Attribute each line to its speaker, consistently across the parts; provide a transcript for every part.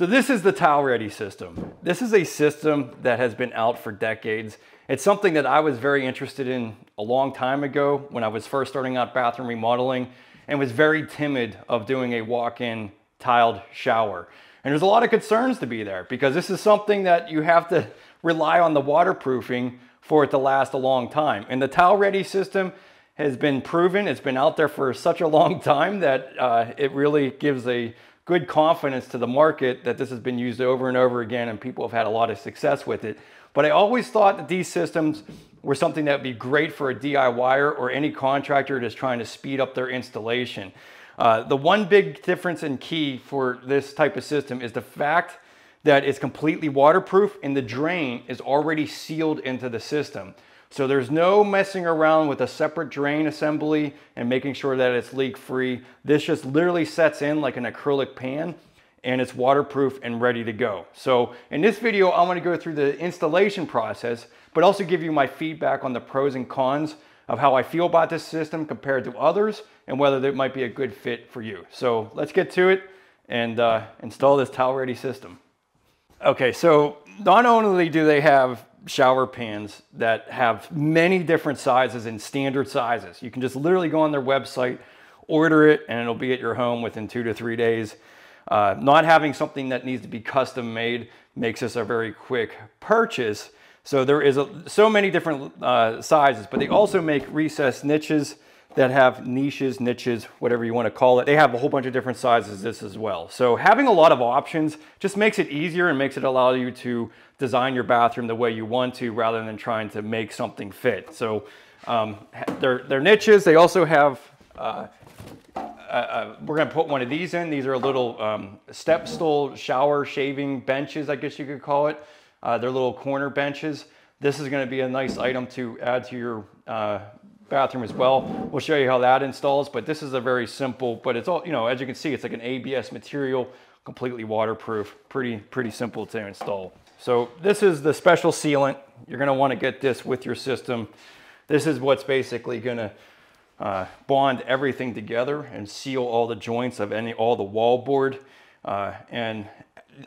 Speaker 1: So this is the towel Redi system. This is a system that has been out for decades. It's something that I was very interested in a long time ago when I was first starting out bathroom remodeling and was very timid of doing a walk-in tiled shower. And there's a lot of concerns to be there because this is something that you have to rely on the waterproofing for it to last a long time. And the towel Redi system has been proven. It's been out there for such a long time that it really gives a good confidence to the market that this has been used over and over again and people have had a lot of success with it. But I always thought that these systems were something that would be great for a DIYer or any contractor that's trying to speed up their installation. The one big difference and key for this type of system is the fact that it's completely waterproof and the drain is already sealed into the system. So there's no messing around with a separate drain assembly and making sure that it's leak free. This just literally sets in like an acrylic pan and it's waterproof and ready to go. So in this video, I want to go through the installation process, but also give you my feedback on the pros and cons of how I feel about this system compared to others and whether it might be a good fit for you. So let's get to it and install this towel Redi system. Okay, so not only do they have shower pans that have many different sizes and standard sizes. You can just literally go on their website, order it, and it'll be at your home within 2 to 3 days. Not having something that needs to be custom made makes this a very quick purchase. So there is so many different sizes, but they also make recessed niches that have niches, whatever you want to call it. They have a whole bunch of different sizes this as well. So having a lot of options just makes it easier and makes it allow you to design your bathroom the way you want to rather than trying to make something fit. So they're niches. They also have, we're gonna put one of these in. These are little step stool shower shaving benches, I guess you could call it. They're little corner benches. This is gonna be a nice item to add to your bathroom as well. We'll show you how that installs, but this is a very simple, but it's all, you know, as you can see, it's like an ABS material, completely waterproof, pretty simple to install. So this is the special sealant. You're gonna wanna get this with your system. This is what's basically gonna bond everything together and seal all the joints of all the wall board. And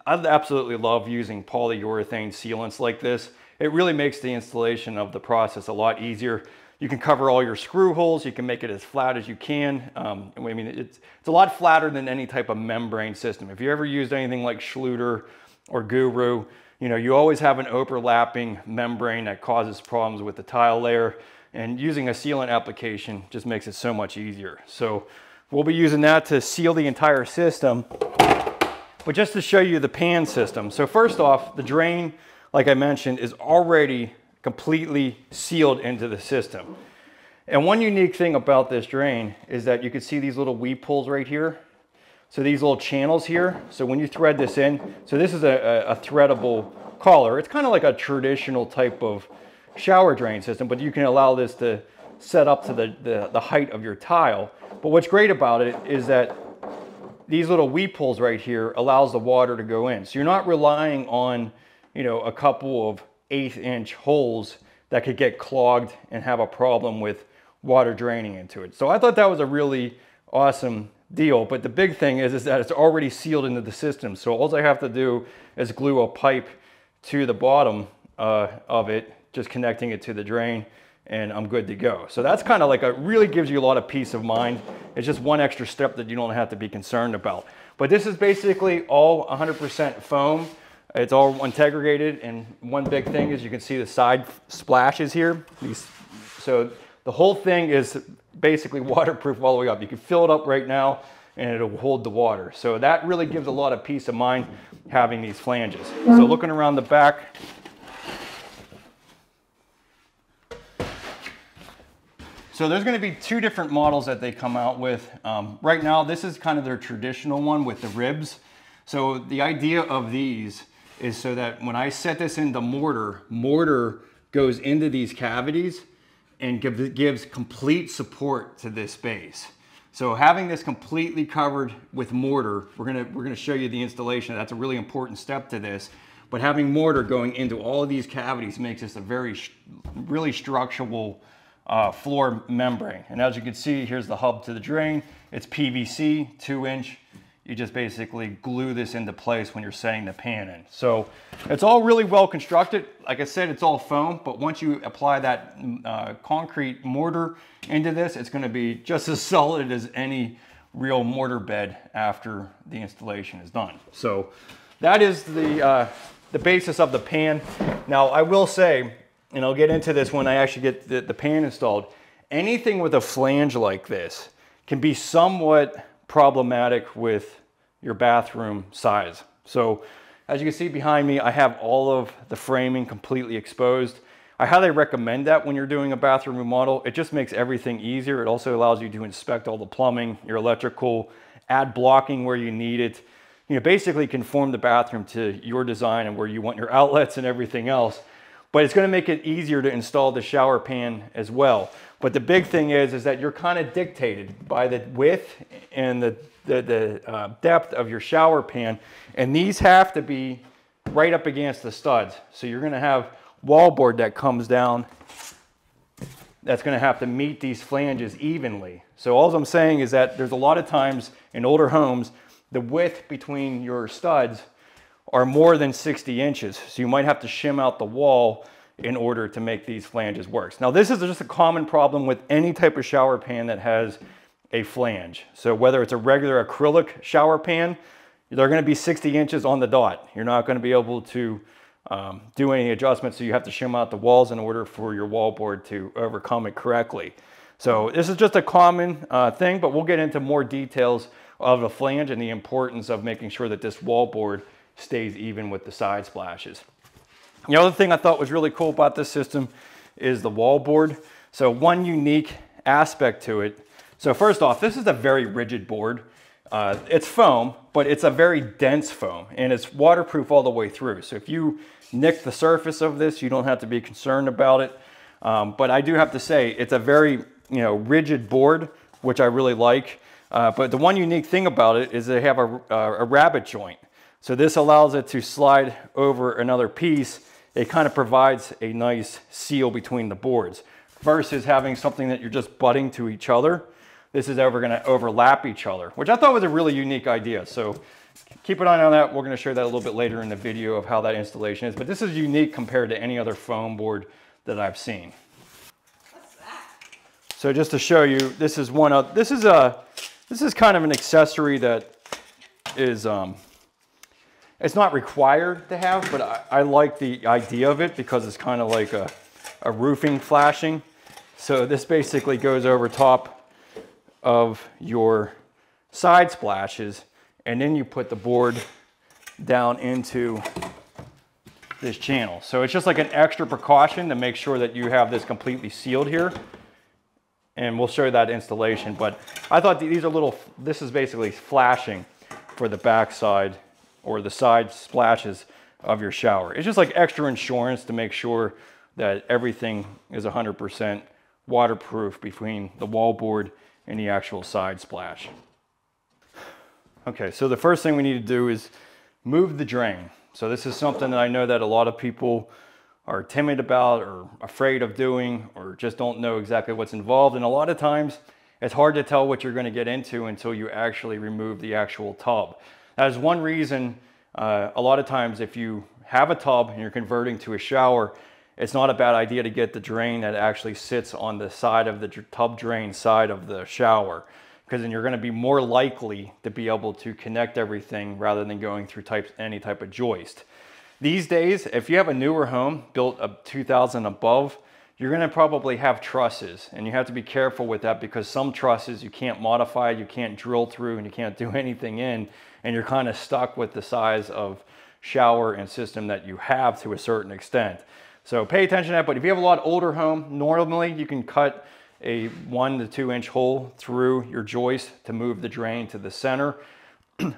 Speaker 1: I absolutely love using polyurethane sealants like this. It really makes the installation of the process a lot easier. You can cover all your screw holes. You can make it as flat as you can. I mean, it's a lot flatter than any type of membrane system. If you ever used anything like Schluter or Guru, you know, you always have an overlapping membrane that causes problems with the tile layer. And using a sealant application just makes it so much easier. So we'll be using that to seal the entire system. But just to show you the pan system. So first off, the drain, like I mentioned, is already completely sealed into the system. And one unique thing about this drain is that you can see these little weep holes right here. So these little channels here. So when you thread this in, so this is a threadable collar. It's kind of like a traditional type of shower drain system, but you can allow this to set up to the height of your tile. But what's great about it is that these little weep holes right here allows the water to go in. So you're not relying on, you know, a couple of 1/8-inch holes that could get clogged and have a problem with water draining into it. So I thought that was a really awesome deal. But the big thing is that it's already sealed into the system. So all I have to do is glue a pipe to the bottom of it, just connecting it to the drain, and I'm good to go. So that's kind of like really gives you a lot of peace of mind. It's just one extra step that you don't have to be concerned about. But this is basically all 100% foam. It's all integrated, and one big thing is you can see the side splashes here. So the whole thing is basically waterproof all the way up. You can fill it up right now and it'll hold the water. So that really gives a lot of peace of mind having these flanges. So looking around the back, so there's going to be 2 different models that they come out with. Right now, this is kind of their traditional one with the ribs. So the idea of these is so that when I set this into mortar goes into these cavities and gives complete support to this base. So having this completely covered with mortar, we're gonna show you the installation. That's a really important step to this. But having mortar going into all of these cavities makes this a really structural floor membrane. And as you can see, here's the hub to the drain. It's PVC, 2-inch. you just basically glue this into place when you're setting the pan in. So it's all really well constructed. Like I said, it's all foam, but once you apply that concrete mortar into this, it's gonna be just as solid as any real mortar bed after the installation is done. So that is the basis of the pan. Now I will say, and I'll get into this when I actually get the pan installed, anything with a flange like this can be somewhat problematic with your bathroom size. So as you can see behind me, I have all of the framing completely exposed. I highly recommend that when you're doing a bathroom remodel. It just makes everything easier. It also allows you to inspect all the plumbing, your electrical, add blocking where you need it. You know, basically conform the bathroom to your design and where you want your outlets and everything else. But it's going to make it easier to install the shower pan as well. But the big thing is that you're kind of dictated by the width and the depth of your shower pan. And these have to be right up against the studs. So you're going to have wallboard that comes down that's going to have to meet these flanges evenly. So all I'm saying is that there's a lot of times in older homes, the width between your studs are more than 60 inches. So you might have to shim out the wall in order to make these flanges work. Now this is just a common problem with any type of shower pan that has a flange. So whether it's a regular acrylic shower pan, they're going to be 60 inches on the dot. You're not going to be able to do any adjustments, so you have to shim out the walls in order for your wallboard to overcome it correctly. So this is just a common thing, but we'll get into more details of the flange and the importance of making sure that this wallboard stays even with the side splashes. The other thing I thought was really cool about this system is the wallboard. So one unique aspect to it. So first off, this is a very rigid board. It's foam, but it's a very dense foam and it's waterproof all the way through. So if you nick the surface of this, you don't have to be concerned about it. But I do have to say it's a very rigid board, which I really like. But the one unique thing about it is they have a rabbet joint. So this allows it to slide over another piece. It kind of provides a nice seal between the boards versus having something that you're just butting to each other. This is ever going to overlap each other, which I thought was a really unique idea. So keep an eye on that. We're going to share that a little bit later in the video of how that installation is. But this is unique compared to any other foam board that I've seen.
Speaker 2: What's that?
Speaker 1: So just to show you, this is one of this is kind of an accessory that is it's not required to have, but I like the idea of it because it's kind of like a roofing flashing. So this basically goes over top of your side splashes, and then you put the board down into this channel. So it's just like an extra precaution to make sure that you have this completely sealed here. And we'll show you that installation, but I thought these are this is basically flashing for the back side or the side splashes of your shower. It's just like extra insurance to make sure that everything is 100% waterproof between the wallboard and the actual side splash. Okay, so the first thing we need to do is move the drain. So this is something that I know that a lot of people are timid about or afraid of doing or just don't know exactly what's involved. And a lot of times it's hard to tell what you're going to get into until you actually remove the actual tub. That is one reason a lot of times if you have a tub and you're converting to a shower, it's not a bad idea to get the drain that actually sits on the side of the tub drain side of the shower, because then you're going to be more likely to be able to connect everything rather than going through any type of joist. These days, if you have a newer home built of 2000 above, you're going to probably have trusses, and you have to be careful with that because some trusses you can't modify, you can't drill through, and you can't do anything in, and you're kind of stuck with the size of shower and system that you have to a certain extent. So pay attention to that. But if you have a lot older home, normally you can cut a 1 to 2 inch hole through your joist to move the drain to the center.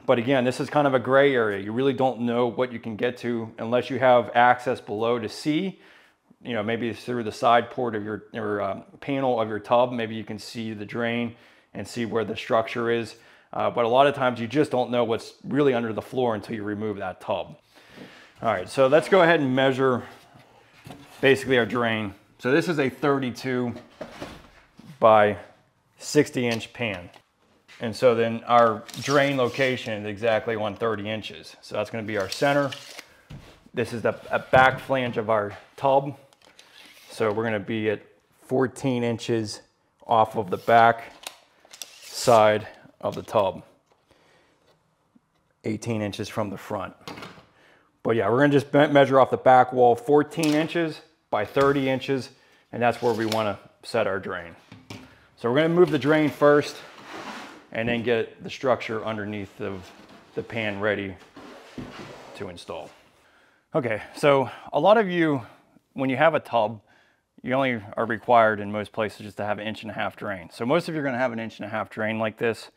Speaker 1: But again, this is kind of a gray area. You really don't know what you can get to unless you have access below to see, maybe through the side port of your panel of your tub, maybe you can see the drain and see where the structure is. But a lot of times you just don't know what's really under the floor until you remove that tub. All right, so let's go ahead and measure basically our drain. So this is a 32 by 60 inch pan. And so then our drain location is exactly 130 inches. So that's going to be our center. This is the back flange of our tub. So we're going to be at 14 inches off of the back side of the tub. 18 inches from the front. But yeah, we're going to just measure off the back wall 14 inches by 30 inches, and that's where we want to set our drain. So we're going to move the drain first and then get the structure underneath of the pan ready to install. Okay, so a lot of you, when you have a tub, you only are required in most places just to have an 1.5 inch drain. So most of you are going to have an 1.5 inch drain like this.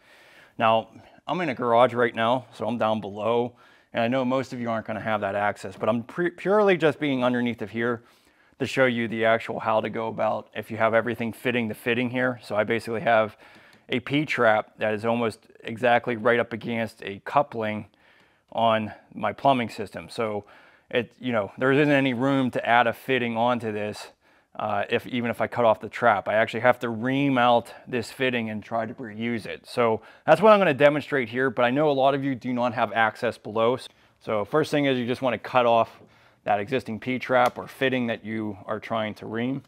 Speaker 1: Now, I'm in a garage right now, so I'm down below, and I know most of you aren't going to have that access, but I'm purely just being underneath of here to show you the actual how to go about if you have everything fitting the fitting here. So I basically have a P-trap that is almost exactly right up against a coupling on my plumbing system. So there isn't any room to add a fitting onto this even if I cut off the trap. I actually have to ream out this fitting and try to reuse it. So that's what I'm going to demonstrate here, but I know a lot of you do not have access below. So first thing is you just want to cut off that existing P-trap or fitting that you are trying to ream.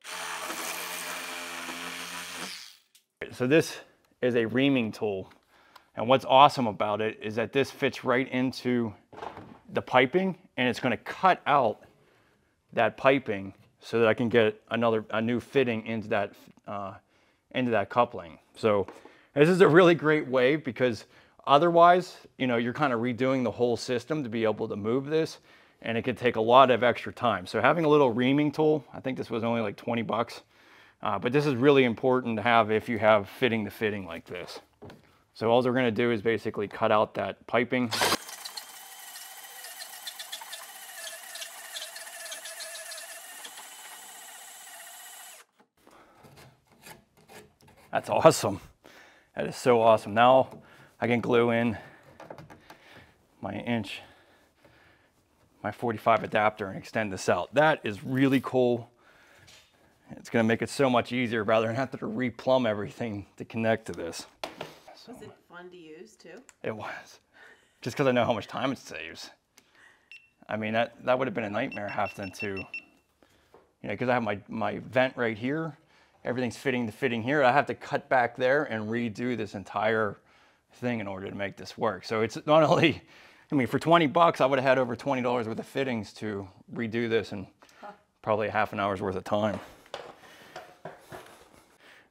Speaker 1: So this is a reaming tool, and what's awesome about it is that this fits right into the piping, and it's going to cut out that piping so that I can get a new fitting into that coupling. So this is a really great way, because otherwise, you're kind of redoing the whole system to be able to move this, and it could take a lot of extra time. So having a little reaming tool, I think this was only like 20 bucks, but this is really important to have if you have fitting the fitting like this. So all we're going to do is basically cut out that piping. That's awesome. That is so awesome. Now I can glue in my 45 adapter and extend this out. That is really cool. It's going to make it so much easier rather than have to replumb everything to connect to this. So,
Speaker 2: was it fun to use too?
Speaker 1: It was. Just because I know how much time it saves. I mean, that would have been a nightmare having to, because I have my vent right here. Everything's fitting the fitting here. I have to cut back there and redo this entire thing in order to make this work. So it's not only, for 20 bucks, I would have had over $20 worth of fittings to redo this in probably a half an hour's worth of time.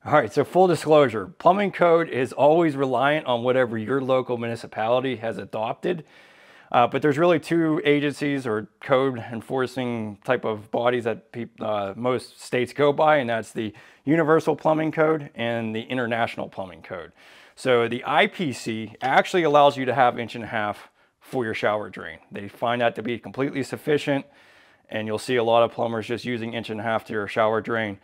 Speaker 1: All right, so full disclosure, plumbing code is always reliant on whatever your local municipality has adopted. But there's really two agencies or code enforcing type of bodies that most states go by, and that's the Universal Plumbing Code and the International Plumbing Code. So the IPC actually allows you to have 1.5 inches for your shower drain. They find that to be completely sufficient, and you'll see a lot of plumbers just using 1.5 inches to your shower drain.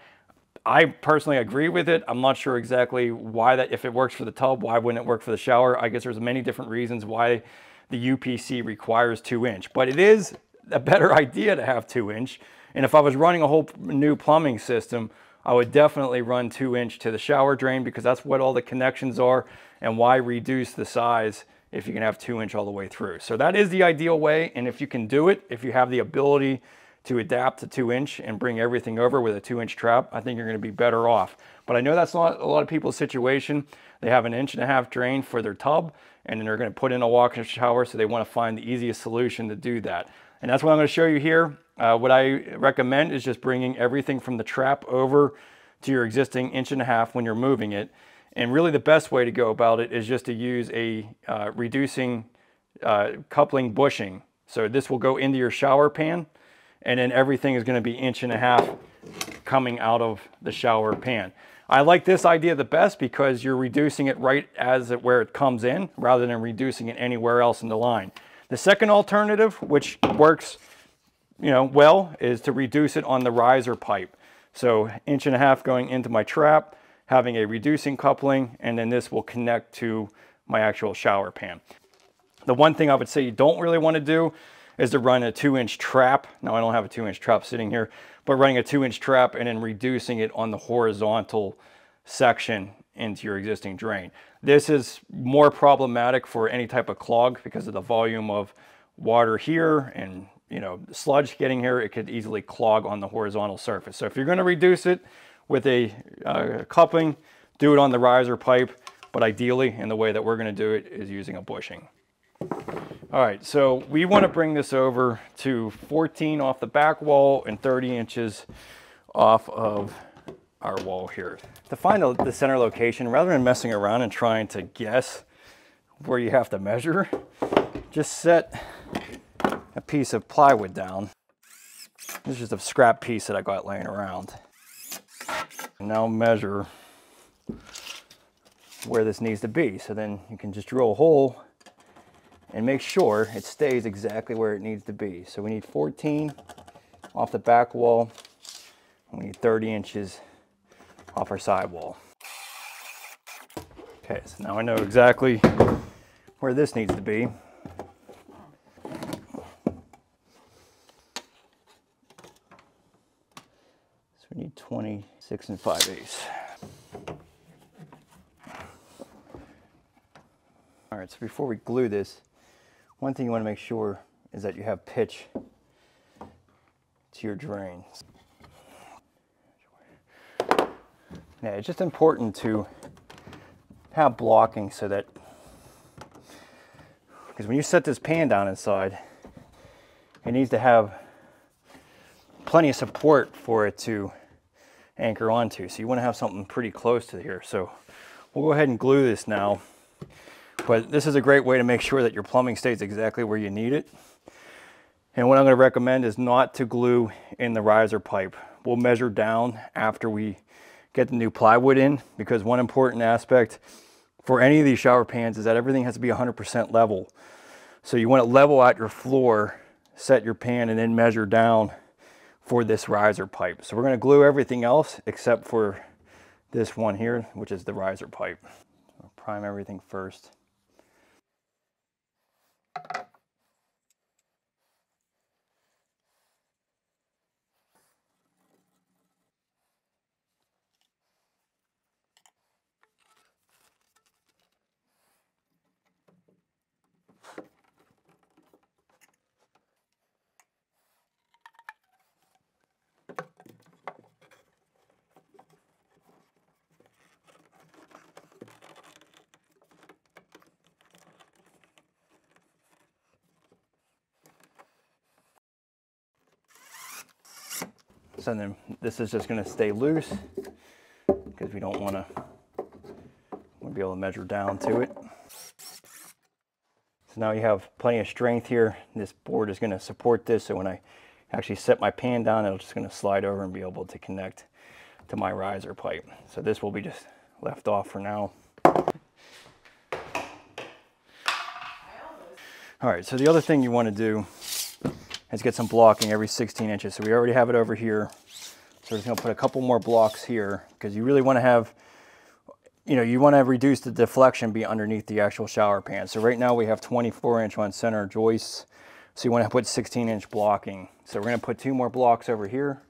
Speaker 1: I personally agree with it. I'm not sure exactly why that, if it works for the tub, why wouldn't it work for the shower? I guess there's many different reasons why the UPC requires 2 inch, but it is a better idea to have 2 inch. And if I was running a whole new plumbing system, I would definitely run 2 inch to the shower drain, because that's what all the connections are, and why reduce the size if you can have 2 inch all the way through. So that is the ideal way. And if you can do it, if you have the ability to adapt to 2 inch and bring everything over with a 2 inch trap, I think you're going to be better off. But I know that's not a lot of people's situation. They have an 1.5 inch drain for their tub, and then they're going to put in a walk-in shower, so they want to find the easiest solution to do that. And that's what I'm going to show you here. What I recommend is just bringing everything from the trap over to your existing 1.5 inch when you're moving it. And really the best way to go about it is just to use a reducing coupling bushing. So this will go into your shower pan, and then everything is going to be 1.5 inches coming out of the shower pan. I like this idea the best because you're reducing it right where it comes in, rather than reducing it anywhere else in the line. The second alternative, which works well, is to reduce it on the riser pipe. So 1.5 inches going into my trap, having a reducing coupling, and then this will connect to my actual shower pan. The one thing I would say you don't really want to do is to run a 2 inch trap. Now I don't have a 2 inch trap sitting here, but running a 2 inch trap and then reducing it on the horizontal section into your existing drain. This is more problematic for any type of clog because of the volume of water here and, you know, sludge getting here. It could easily clog on the horizontal surface. So if you're going to reduce it with a coupling, do it on the riser pipe, but ideally, in the way that we're going to do it, is using a bushing. All right, so we want to bring this over to 14 off the back wall and 30 inches off of our wall here. To find the center location, rather than messing around and trying to guess where you have to measure, just set a piece of plywood down. This is just a scrap piece that I got laying around. And now measure where this needs to be. So then you can just drill a hole and make sure it stays exactly where it needs to be. So we need 14 off the back wall, and we need 30 inches off our side wall. Okay, so now I know exactly where this needs to be. So we need 26 5/8. All right, so before we glue this, one thing you want to make sure is that you have pitch to your drains. Yeah, it's just important to have blocking so that, because when you set this pan down inside, it needs to have plenty of support for it to anchor onto. So you want to have something pretty close to here. So we'll go ahead and glue this now. But this is a great way to make sure that your plumbing stays exactly where you need it. And what I'm going to recommend is not to glue in the riser pipe. We'll measure down after we get the new plywood in, because one important aspect for any of these shower pans is that everything has to be 100% level. So you want to level out your floor, set your pan, and then measure down for this riser pipe. So we're going to glue everything else except for this one here, which is the riser pipe. I'll prime everything first. So then this is just going to stay loose because we don't want to be able to measure down to it. So now you have plenty of strength here. This board is going to support this, so when I actually set my pan down, it's just going to slide over and be able to connect to my riser pipe. So this will be just left off for now. All right, so the other thing you want to do is get some blocking every 16 inches. So we already have it over here. So we're just gonna put a couple more blocks here because you really want to have, you know, you want to reduce the deflection be underneath the actual shower pan. So right now we have 24-inch on center joists. So you want to put 16-inch blocking. So we're gonna put 2 more blocks over here.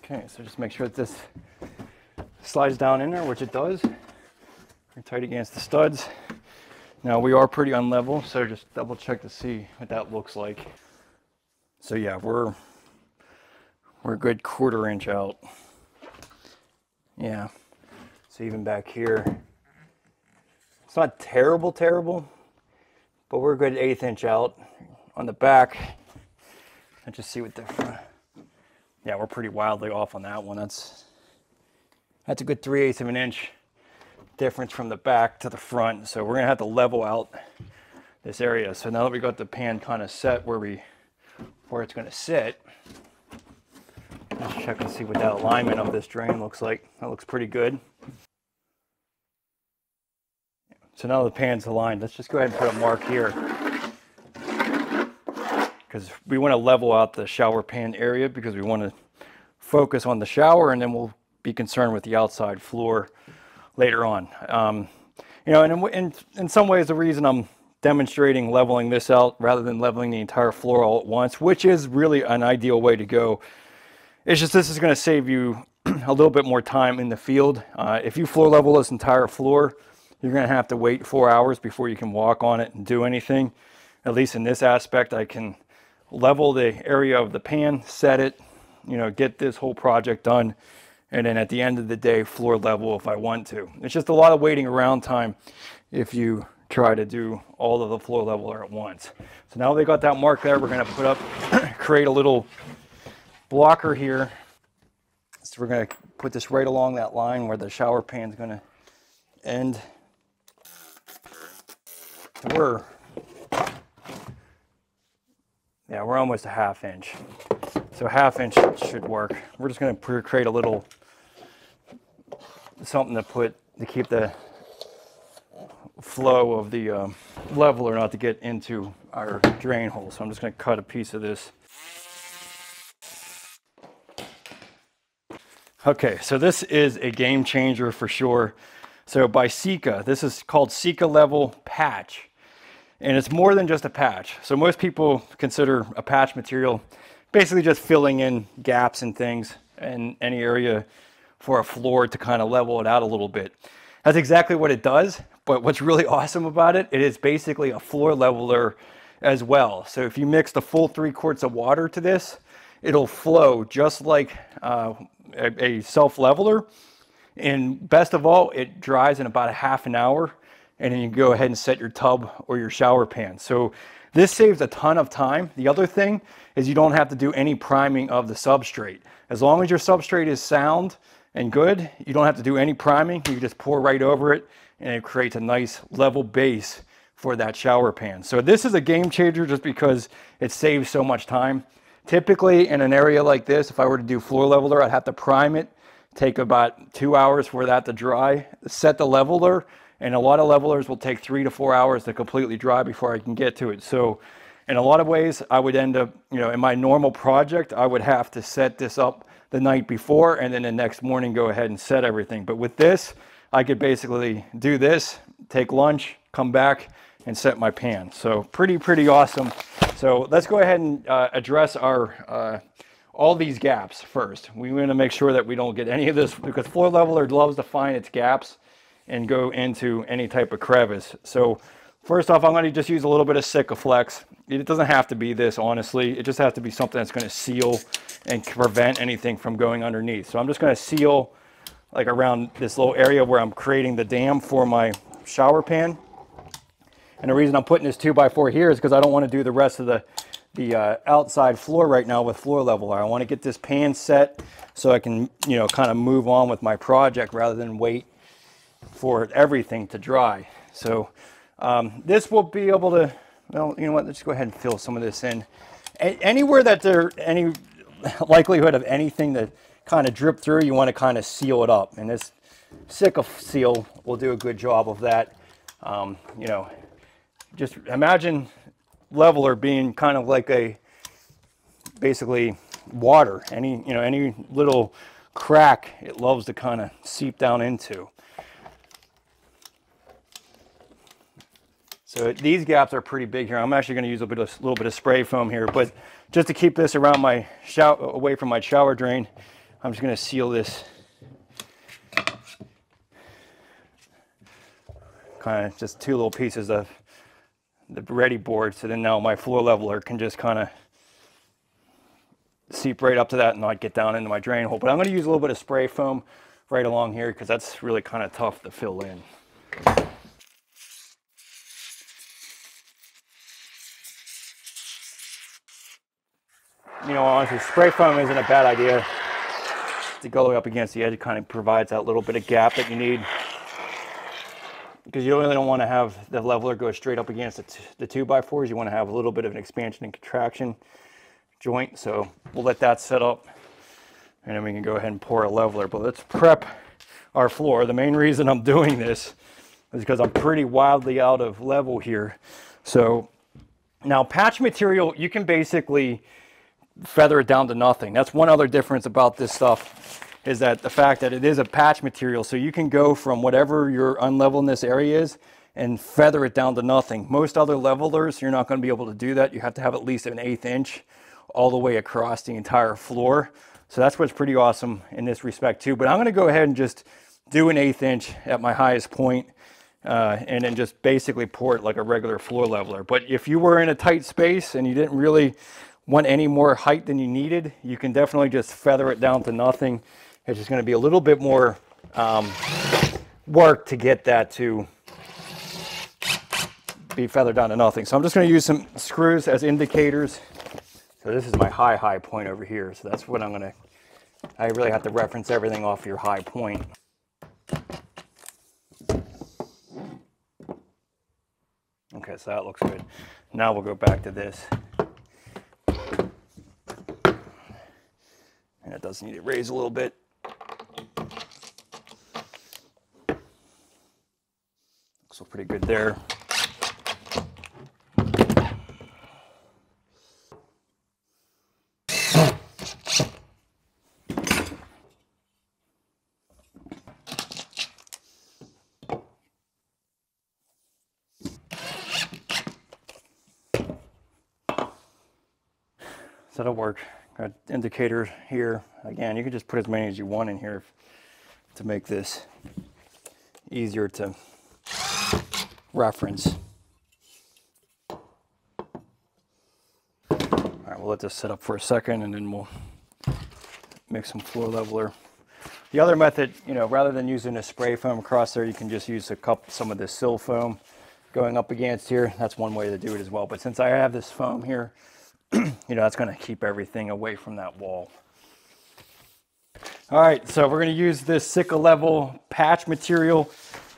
Speaker 1: Okay, so just make sure that this slides down in there, which it does. Very tight against the studs. Now we are pretty unlevel, so just double check to see what that looks like. So yeah, we're a good 1/4 inch out. Yeah, so even back here, it's not terrible, but we're a good 1/8 inch out. On the back, let's just see what the front. Yeah, we're pretty wildly off on that one. That's That's a good 3/8 of an inch difference from the back to the front. So we're gonna have to level out this area. So now that we got the pan kind of set where it's gonna sit, let's check and see what that alignment of this drain looks like. That looks pretty good. So now the pan's aligned. Let's just go ahead and put a mark here, because we want to level out the shower pan area, because we want to focus on the shower, and then we'll be concerned with the outside floor later on. You know, and in some ways, the reason I'm demonstrating leveling this out rather than leveling the entire floor all at once, which is really an ideal way to go, it's just this is going to save you a little bit more time in the field. If you floor level this entire floor, you're going to have to wait 4 hours before you can walk on it and do anything. At least in this aspect, I can level the area of the pan, set it, you know, get this whole project done, and then at the end of the day, floor level if I want to. It's just a lot of waiting around time if you try to do all of the floor leveler at once. So now they got that mark there, we're going to put up, create a little blocker here. So we're going to put this right along that line where the shower pan's going to end. We're almost a 1/2 inch. So 1/2 inch should work. We're just going to create a little something to keep the flow of the leveler not to get into our drain hole. So I'm just going to cut a piece of this. Okay, so this is a game changer for sure. So by Sika, this is called Sika Level Patch. And it's more than just a patch. So most people consider a patch material basically just filling in gaps and things in any area for a floor to kind of level it out a little bit. That's exactly what it does. But what's really awesome about it, it is basically a floor leveler as well. So if you mix the full 3 quarts of water to this, it'll flow just like a self leveler. And best of all, it dries in about a 1/2 hour. And then you can go ahead and set your tub or your shower pan. So this saves a ton of time. The other thing is you don't have to do any priming of the substrate. As long as your substrate is sound and good, you don't have to do any priming. You just pour right over it and it creates a nice level base for that shower pan. So this is a game changer just because it saves so much time. Typically in an area like this, if I were to do floor leveler, I'd have to prime it, take about 2 hours for that to dry, set the leveler, and a lot of levelers will take 3 to 4 hours to completely dry before I can get to it. So in a lot of ways, I would end up, you know, in my normal project, I would have to set this up the night before and then the next morning go ahead and set everything. But with this, I could basically do this, take lunch, come back and set my pan. So pretty awesome. So let's go ahead and address our all these gaps first. We want to make sure that we don't get any of this, because floor leveler loves to find its gaps and go into any type of crevice. So first off, I'm going to just use a little bit of Sika Flex. It doesn't have to be this, honestly. It just has to be something that's going to seal and prevent anything from going underneath. So I'm just going to seal like around this little area where I'm creating the dam for my shower pan. And the reason I'm putting this 2x4 here is because I don't want to do the rest of the outside floor right now with floor leveler. I want to get this pan set so I can, you know, kind of move on with my project rather than wait for everything to dry. So this will be able to, well, you know what, let's go ahead and fill some of this in. Anywhere that there's any likelihood of anything to kind of drip through, you want to kind of seal it up. And this Sika seal will do a good job of that. You know, just imagine leveler being kind of like a, basically water. Any little crack, it loves to kind of seep down into. So these gaps are pretty big here. I'm actually going to use a little bit of spray foam here, but just to keep this around my away from my shower drain, I'm just going to seal this. Kind of just 2 little pieces of the Redi board, so then now my floor leveler can just kind of seep right up to that and not get down into my drain hole. But I'm going to use a little bit of spray foam right along here because that's really kind of tough to fill in. You know, honestly, spray foam isn't a bad idea. to go up against the edge. It kind of provides that little bit of gap that you need, because you really don't want to have the leveler go straight up against the 2x4s. You want to have a little bit of an expansion and contraction joint. So we'll let that set up, and then we can go ahead and pour a leveler. But let's prep our floor. The main reason I'm doing this is because I'm pretty wildly out of level here. So now patch material, you can basically feather it down to nothing. That's one other difference about this stuff, is that the fact that it is a patch material. So you can go from whatever your unlevelness area is and feather it down to nothing. Most other levelers, you're not going to be able to do that. You have to have at least an 1/8 inch all the way across the entire floor. So that's what's pretty awesome in this respect too. But I'm going to go ahead and just do an 1/8 inch at my highest point, and then just basically pour it like a regular floor leveler. But if you were in a tight space and you didn't really want any more height than you needed, you can definitely just feather it down to nothing. It's just going to be a little bit more work to get that to be feathered down to nothing. So I'm just going to use some screws as indicators. So this is my high point over here. So that's what I'm going to, I really have to reference everything off your high point. Okay, so that looks good. Now we'll go back to this. And it does need to raise a little bit. Looks pretty good there. So that'll work. Got indicator here. Again, you can just put as many as you want in here to make this easier to reference. All right, we'll let this sit up for a second, and then we'll make some floor leveler. The other method, you know, rather than using a spray foam across there, you can just use some of this sill foam going up against here. That's one way to do it as well. But since I have this foam here, you know, that's going to keep everything away from that wall. All right, so we're going to use this Sika Level Patch material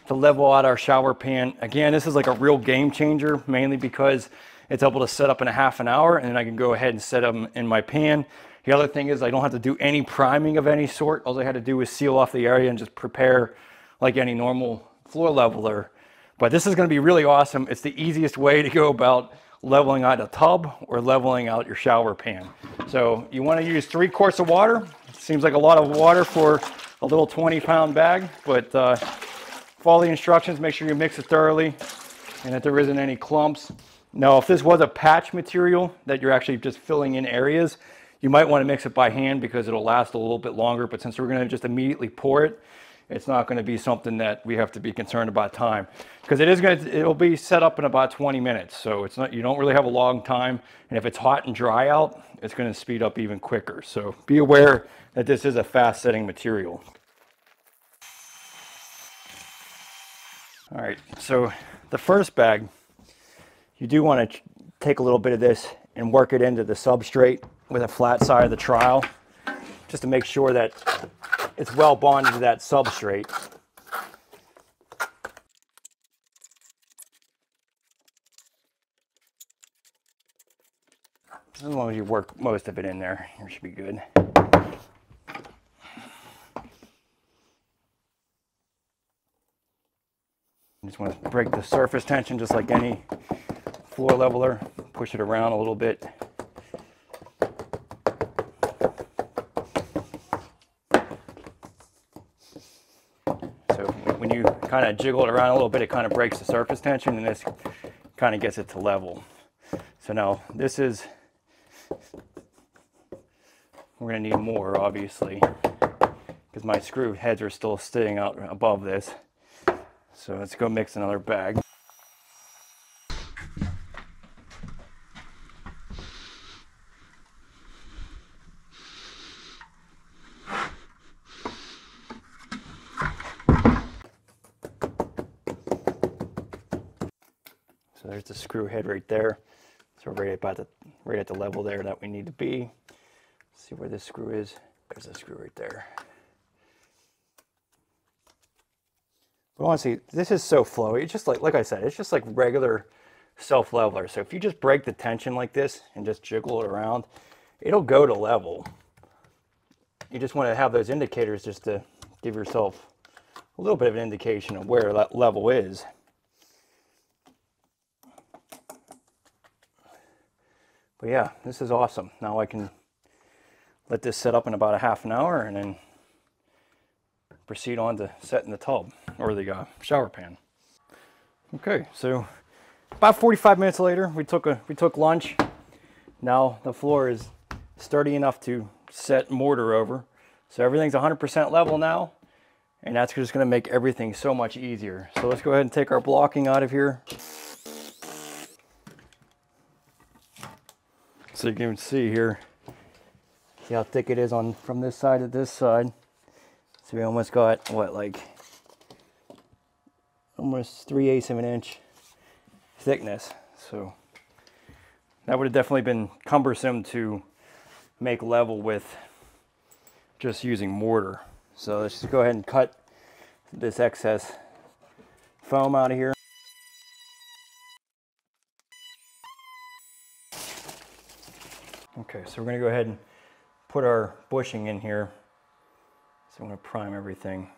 Speaker 1: to level out our shower pan. Again, this is like a real game changer, mainly because it's able to set up in a half an hour, and then I can go ahead and set them in my pan. The other thing is I don't have to do any priming of any sort. All I had to do was seal off the area and just prepare like any normal floor leveler. But this is going to be really awesome. It's the easiest way to go about leveling out a tub or leveling out your shower pan. So you want to use 3 quarts of water. Seems like a lot of water for a little 20-pound bag, but follow the instructions. Make sure you mix it thoroughly and that there isn't any clumps. Now, if this was a patch material that you're actually just filling in areas, you might want to mix it by hand because it'll last a little bit longer. But since we're going to just immediately pour it, it's not going to be something that we have to be concerned about time, because it'll be set up in about 20 minutes. So it's not, you don't really have a long time. And if it's hot and dry out, it's going to speed up even quicker. So be aware that this is a fast setting material. All right, so the first bag, you do want to take a little bit of this and work it into the substrate with a flat side of the trowel, just to make sure that it's well bonded to that substrate. As long as you work most of it in there, you should be good. You just want to break the surface tension just like any floor leveler. Push it around a little bit. So when you kind of jiggle it around a little bit, it kind of breaks the surface tension, and this kind of gets it to level. So now this is, we're going to need more, obviously, because my screw heads are still sitting out above this. So let's go mix another bag. So there's the screw head right there. So we're right at the level there that we need to be. Let's see where this screw is. There's the screw right there. But honestly, this is so flowy. It's just like I said, it's just like regular self-leveler. So if you just break the tension like this and just jiggle it around, it'll go to level. You just want to have those indicators just to give yourself a little bit of an indication of where that level is. But yeah, this is awesome. Now I can let this set up in about a half an hour and then proceed on to setting the tub or the shower pan. Okay, so about 45 minutes later, we took lunch. Now the floor is sturdy enough to set mortar over. So everything's 100% level now, and that's just gonna make everything so much easier. So let's go ahead and take our blocking out of here. So you can see here, see how thick it is from this side to this side. So we almost got, what, like almost 3/8 of an inch thickness. So that would have definitely been cumbersome to make level with just using mortar. So let's just go ahead and cut this excess foam out of here. Okay, so we're gonna go ahead and put our bushing in here. So I'm gonna prime everything.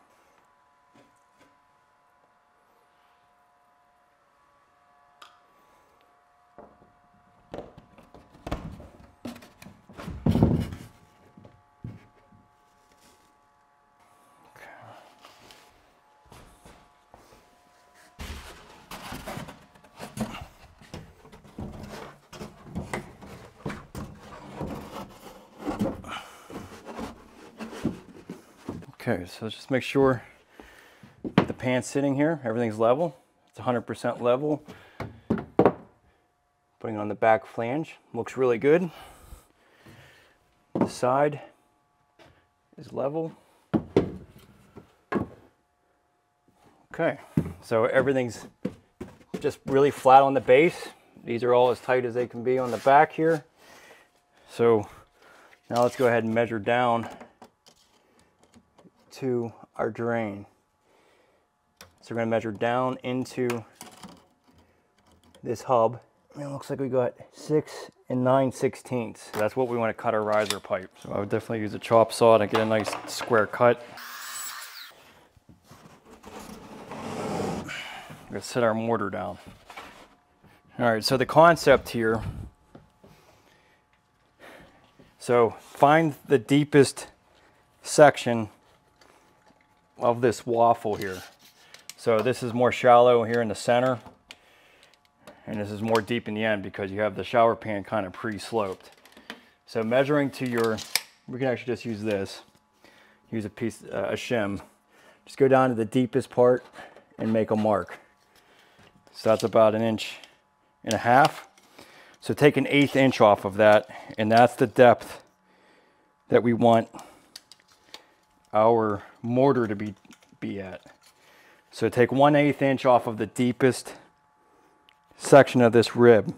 Speaker 1: Okay, so let's just make sure the pan's sitting here, everything's level. It's 100% level. Putting it on the back flange, looks really good. The side is level. Okay, so everything's just really flat on the base. These are all as tight as they can be on the back here. So now let's go ahead and measure down to our drain. So we're going to measure down into this hub. And it looks like we got 6 9/16. So that's what we want to cut our riser pipe. So I would definitely use a chop saw to get a nice square cut. Let's set our mortar down. All right, so the concept here. So find the deepest section of this waffle here. So this is more shallow here in the center, and this is more deep in the end because you have the shower pan kind of pre-sloped. So measuring to your, we can actually just use this, use a piece, a shim. Just go down to the deepest part and make a mark. So that's about 1.5 inches. So take 1/8 inch off of that, and that's the depth that we want our mortar to be at. So take 1/8 inch off of the deepest section of this rib.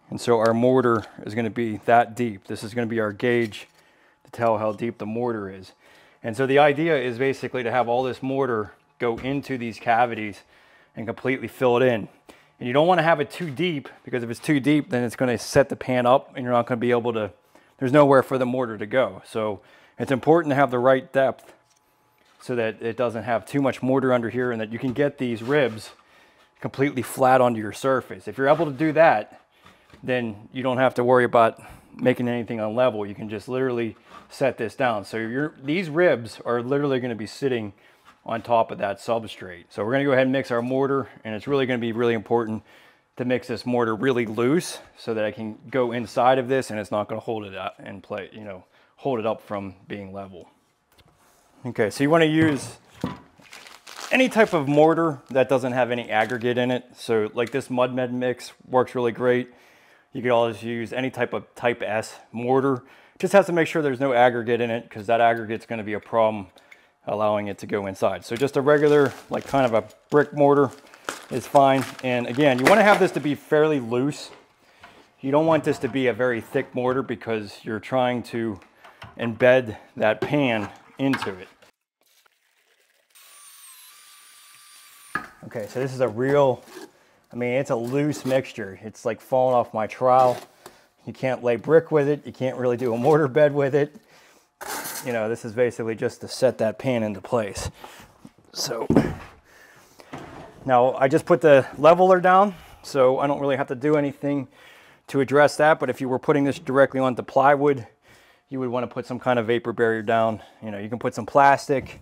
Speaker 1: And so our mortar is going to be that deep. This is going to be our gauge to tell how deep the mortar is. And so the idea is basically to have all this mortar go into these cavities and completely fill it in. And you don't want to have it too deep, because if it's too deep, then it's going to set the pan up and you're not going to be able to, there's nowhere for the mortar to go. So it's important to have the right depth so that it doesn't have too much mortar under here, and that you can get these ribs completely flat onto your surface. If you're able to do that, then you don't have to worry about making anything on level. You can just literally set this down. So these ribs are literally going to be sitting on top of that substrate. So we're going to go ahead and mix our mortar, and it's really going to be really important to mix this mortar really loose so that I can go inside of this and it's not going to hold it up in place, you know, hold it up from being level. Okay, so you want to use any type of mortar that doesn't have any aggregate in it. So like this Mud Med mix works really great. You could always use any type of type S mortar. Just has to make sure there's no aggregate in it, because that aggregate's going to be a problem allowing it to go inside. So just a regular, like kind of a brick mortar is fine. And again, you want to have this to be fairly loose. You don't want this to be a very thick mortar, because you're trying to embed that pan into it.
Speaker 3: Okay, so this is a real, I mean, it's a loose mixture. It's like falling off my trowel. You can't lay brick with it. You can't really do a mortar bed with it. You know, this is basically just to set that pan into place. So now I just put the leveler down, so I don't really have to do anything to address that. But if you were putting this directly onto plywood, you would want to put some kind of vapor barrier down. You know, you can put some plastic,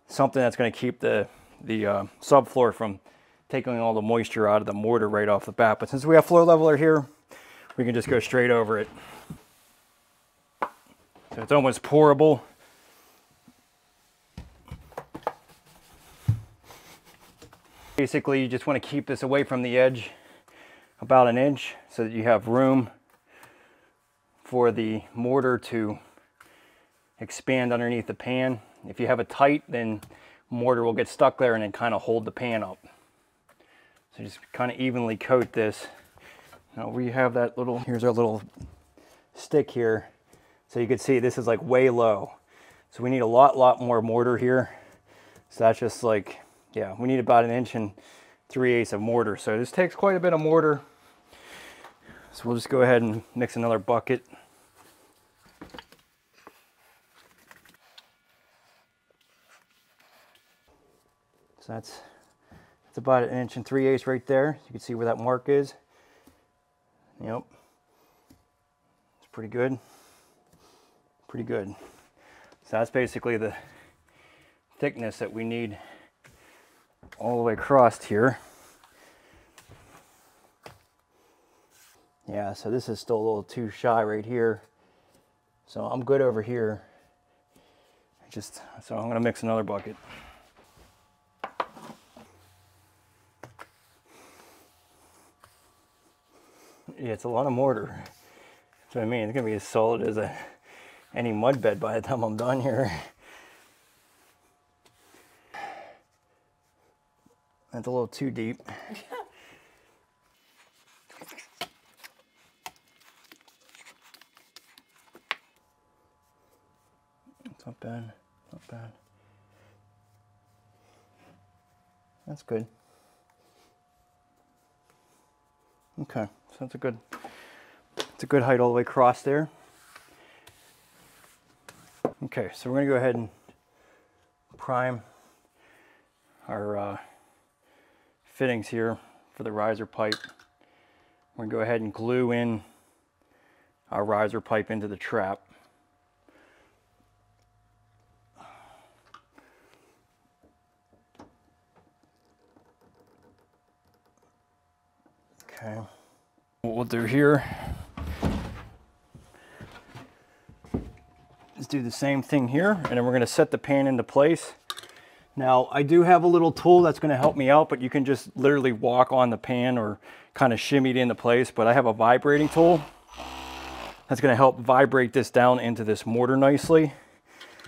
Speaker 3: something that's going to keep the subfloor from taking all the moisture out of the mortar right off the bat. But since we have floor leveler here, we can just go straight over it. So it's almost pourable. Basically, you just want to keep this away from the edge about an inch so that you have room for the mortar to expand underneath the pan. If you have it tight, then mortar will get stuck there and then kind of hold the pan up. So just kind of evenly coat this. Now we have that little, here's our little stick here. So you can see this is like way low. So we need a lot more mortar here. So that's just like, yeah, we need about 1 3/8 inches of mortar. So this takes quite a bit of mortar. So we'll just go ahead and mix another bucket. So that's about 1 3/8 inches right there. You can see where that mark is. Yep. It's pretty good. Pretty good. So that's basically the thickness that we need all the way across here. Yeah, so this is still a little too shy right here. So I'm good over here. So I'm gonna mix another bucket. Yeah, it's a lot of mortar. That's what I mean. It's gonna be as solid as any mud bed by the time I'm done here. That's a little too deep. It's not bad, not bad. That's good. Okay, so that's a good height all the way across there. Okay, so we're gonna go ahead and prime our fittings here for the riser pipe. We're gonna go ahead and glue in our riser pipe into the trap. Okay. What we'll do here is do the same thing here, and then we're going to set the pan into place. Now, I do have a little tool that's going to help me out, but you can just literally walk on the pan or kind of shimmy it into place. But I have a vibrating tool that's going to help vibrate this down into this mortar nicely.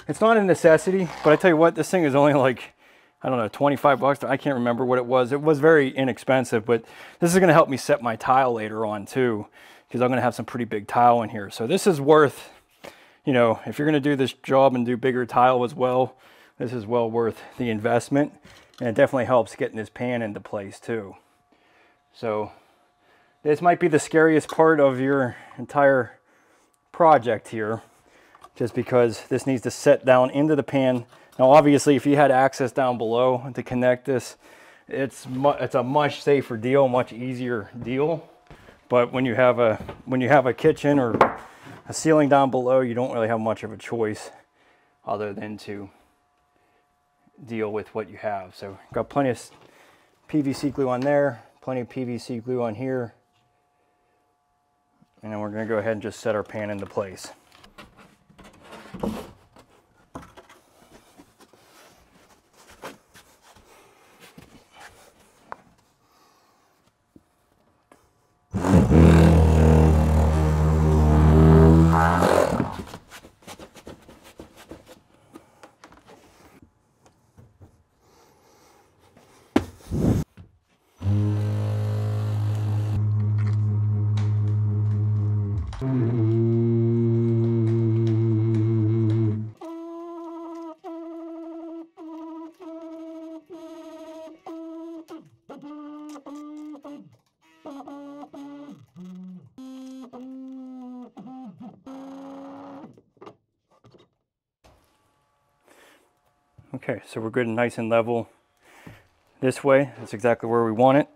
Speaker 3: It's not a necessity, but I tell you what, this thing is only like, I don't know, 25 bucks. I can't remember what it was. It was very inexpensive, but this is going to help me set my tile later on too, because I'm going to have some pretty big tile in here. So this is worth, you know, if you're going to do this job and do bigger tile as well, this is well worth the investment. And it definitely helps getting this pan into place too. So this might be the scariest part of your entire project here, just because this needs to set down into the pan. Now, obviously, if you had access down below to connect this, it's a much safer deal, much easier deal. But when you have a kitchen or a ceiling down below, you don't really have much of a choice other than to deal with what you have. So got plenty of PVC glue on there, plenty of PVC glue on here, and then we're going to go ahead and just set our pan into place. Okay, so we're good and nice and level this way. That's exactly where we want it.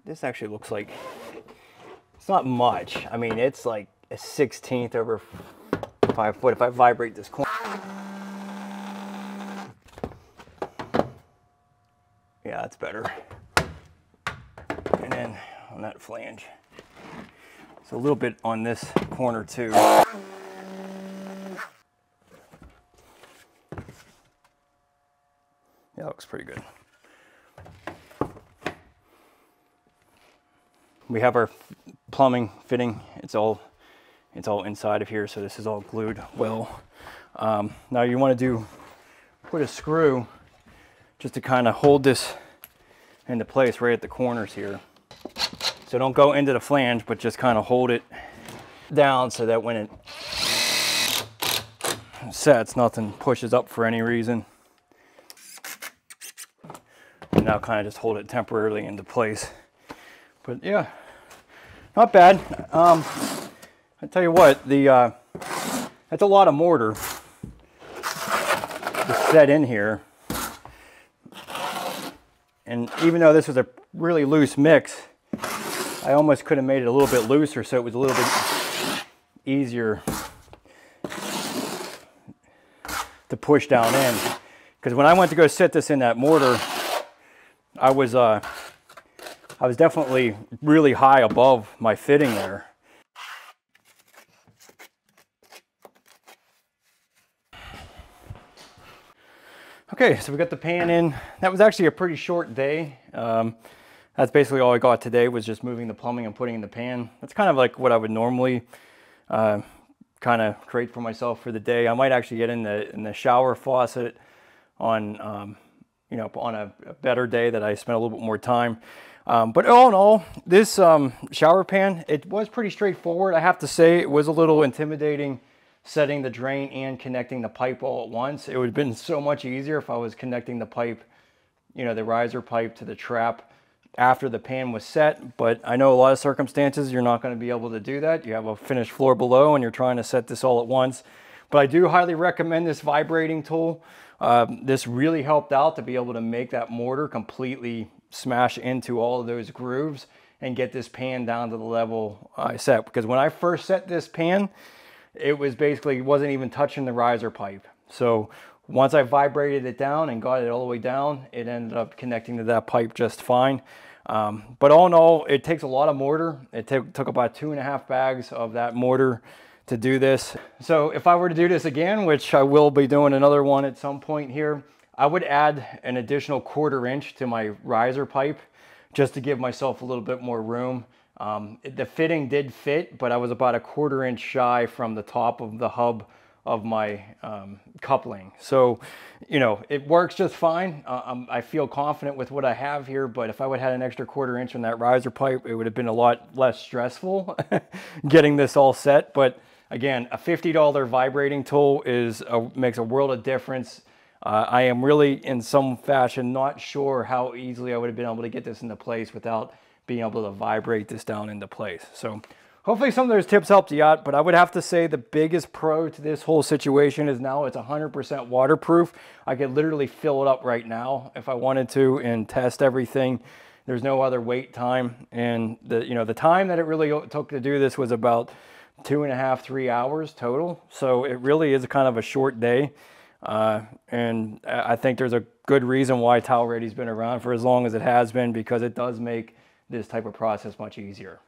Speaker 3: This actually looks like, it's not much. I mean, it's like a 1/16 over 5 foot. If I vibrate this corner, yeah, that's better. And then on that flange, so a little bit on this corner too. Yeah, that looks pretty good. We have our plumbing fitting. It's all inside of here, so this is all glued well. Now you want to put a screw just to kind of hold this into place right at the corners here. So don't go into the flange, but just kind of hold it down so that when it sets, nothing pushes up for any reason. And now kind of just hold it temporarily into place. But yeah, not bad. I tell you what, that's a lot of mortar to set in here. And even though this was a really loose mix, I almost could have made it a little bit looser so it was a little bit easier to push down in. Because when I went to go set this in that mortar, I was definitely really high above my fitting there. Okay, so we got the pan in. That was actually a pretty short day. That's basically all I got today, was just moving the plumbing and putting in the pan. That's kind of like what I would normally kind of create for myself for the day. I might actually get in the shower faucet on you know, on a better day that I spent a little bit more time. But all in all, this shower pan, it was pretty straightforward. I have to say it was a little intimidating setting the drain and connecting the pipe all at once. It would have been so much easier if I was connecting the pipe, you know, the riser pipe to the trap after the pan was set. But I know a lot of circumstances you're not going to be able to do that. You have a finished floor below and you're trying to set this all at once. But I do highly recommend this vibrating tool. This really helped out to be able to make that mortar completely smash into all of those grooves and get this pan down to the level I set. Because when I first set this pan, it was basically, wasn't even touching the riser pipe. So once I vibrated it down and got it all the way down, it ended up connecting to that pipe just fine. But all in all, it takes a lot of mortar. It took about 2.5 bags of that mortar to do this. So if I were to do this again, which I will be doing another one at some point here, I would add an additional 1/4 inch to my riser pipe just to give myself a little bit more room. The fitting did fit, but I was about a 1/4 inch shy from the top of the hub of my coupling. So, you know, it works just fine. I feel confident with what I have here, but if I would have had an extra 1/4 inch on that riser pipe, it would have been a lot less stressful getting this all set. But again, a $50 vibrating tool makes a world of difference. I am really, in some fashion, not sure how easily I would have been able to get this into place without being able to vibrate this down into place. So hopefully some of those tips helped you out, but I would have to say the biggest pro to this whole situation is now it's 100% waterproof. I could literally fill it up right now if I wanted to and test everything. There's no other wait time. And the time that it really took to do this was about 2.5, 3 hours total. So it really is kind of a short day. And I think there's a good reason why Redi's been around for as long as it has been, because it does make this type of process much easier.